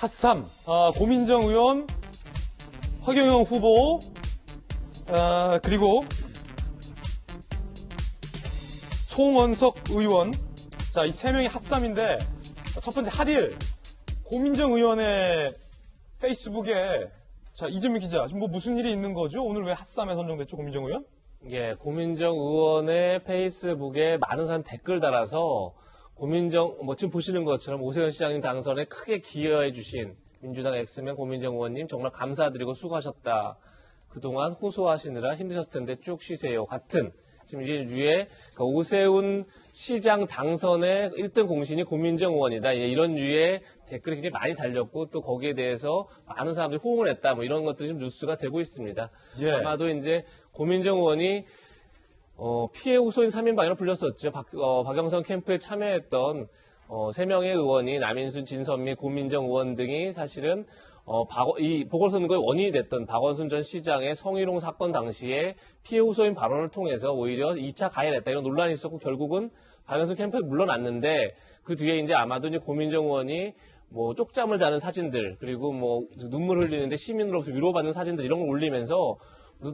핫삼, 고민정 의원, 허경영 후보, 그리고 송원석 의원. 자, 이 세 명이 핫삼인데, 첫 번째 핫일, 고민정 의원의 페이스북에, 자, 이재명 기자, 지금 뭐 무슨 일이 있는 거죠? 오늘 왜 핫삼에 선정됐죠, 고민정 의원? 예, 고민정 의원의 페이스북에 많은 사람 댓글 달아서 고민정, 지금 보시는 것처럼 오세훈 시장님 당선에 크게 기여해주신 민주당 엑스맨 고민정 의원님 정말 감사드리고 수고하셨다. 그동안 호소하시느라 힘드셨을 텐데 쭉 쉬세요. 같은 지금 이제 유의 오세훈 시장 당선의 1등 공신이 고민정 의원이다. 이런 유의 댓글이 굉장히 많이 달렸고 또 거기에 대해서 많은 사람들이 호응을 했다. 이런 것들이 지금 뉴스가 되고 있습니다. 예. 아마도 이제 고민정 의원이 피해 호소인 3인방이라고 불렸었죠. 박영선 캠프에 참여했던 3명의 의원이 남인순, 진선미, 고민정 의원 등이 사실은 이 보궐선거의 원인이 됐던 박원순 전 시장의 성희롱 사건 당시에 피해 호소인 발언을 통해서 오히려 2차 가해를 했다. 이런 논란이 있었고 결국은 박영순 캠프에 물러났는데 그 뒤에 이제 아마도 이제 고민정 의원이 쪽잠을 자는 사진들 그리고 눈물 흘리는데 시민으로부터 위로받는 사진들 이런 걸 올리면서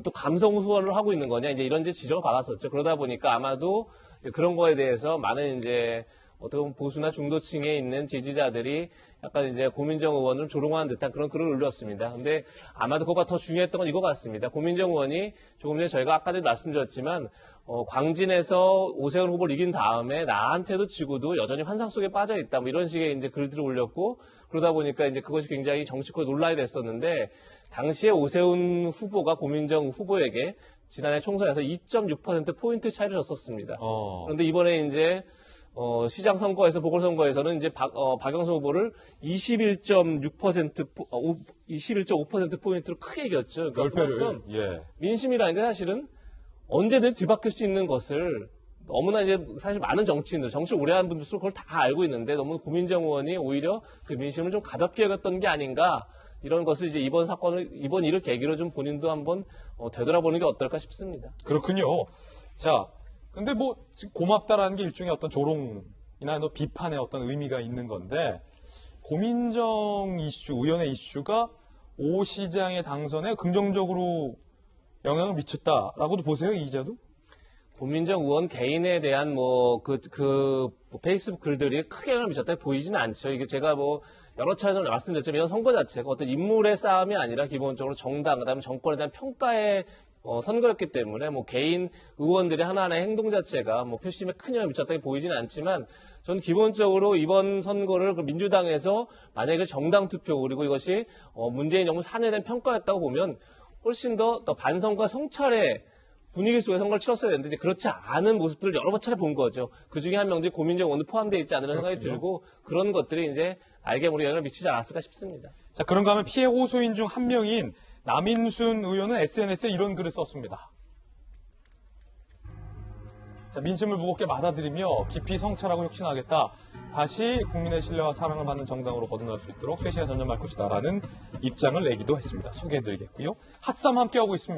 또 감성 호소를 하고 있는 거냐 이제 이런 지적을 받았었죠. 그러다 보니까 아마도 그런 거에 대해서 많은 이제 어떤 보수나 중도층에 있는 지지자들이 약간 이제 고민정 의원을 조롱하는 듯한 그런 글을 올렸습니다. 근데 아마도 그거보다 더 중요했던 건 이거 같습니다. 고민정 의원이 조금 전에 저희가 아까도 말씀드렸지만 광진에서 오세훈 후보를 이긴 다음에 나한테도 지고도 여전히 환상 속에 빠져 있다. 이런 식의 이제 글들을 올렸고 그러다 보니까 이제 그것이 굉장히 정치권에 논란이 됐었는데 당시에 오세훈 후보가 고민정 후보에게 지난해 총선에서 2.6%포인트 차이를 줬었습니다. 그런데 이번에 이제 시장 선거에서 보궐선거에서는 이제 박영선 후보를 21.5%포인트로 크게 이겼죠. 그러니까 10배를. 예. 민심이라는 게 사실은 언제든 뒤바뀔 수 있는 것을 너무나 이제 사실 많은 정치인들, 정치를 오래 한 분들도 그걸 다 알고 있는데 너무 고민정 의원이 오히려 그 민심을 좀 가볍게 여겼던 게 아닌가 이런 것을 이제 이번 일을 계기로 좀 본인도 한번 되돌아보는 게 어떨까 싶습니다. 그렇군요. 자, 근데 지금 고맙다라는 게 일종의 어떤 조롱이나 비판의 어떤 의미가 있는 건데, 고민정 이슈, 의원의 이슈가 오 시장의 당선에 긍정적으로 영향을 미쳤다라고도 보세요, 이 기자도? 고민정 의원 개인에 대한 페이스북 글들이 크게 영향을 미쳤다 보이지는 않죠. 이게 제가 여러 차례 말씀드렸지만 이런 선거 자체가 어떤 인물의 싸움이 아니라 기본적으로 정당, 그다음에 정권에 대한 평가의 선거였기 때문에 개인 의원들의 하나하나의 행동 자체가 표심에 큰 영향을 미쳤다고 보이지는 않지만 저는 기본적으로 이번 선거를 민주당에서 만약에 정당 투표 그리고 이것이 문재인 정부 4년에 대한 평가였다고 보면 훨씬 더 반성과 성찰의 분위기 속에 선거를 치렀어야 되는데 그렇지 않은 모습들을 여러 차례 본 거죠. 그중에 한 명들이 고민정 의원도 포함되어 있지 않으려는 생각이 들고 그런 것들이 이제 알게 모르게 영향을 미치지 않았을까 싶습니다. 자, 그런가 하면 피해 호소인 중 한 명인 남인순 의원은 SNS에 이런 글을 썼습니다. 자, 민심을 무겁게 받아들이며 깊이 성찰하고 혁신하겠다. 다시 국민의 신뢰와 사랑을 받는 정당으로 거듭날 수 있도록 쇄신의 전념할 것이다. 라는 입장을 내기도 했습니다. 소개해드리겠고요. 핫삼 함께하고 있습니다.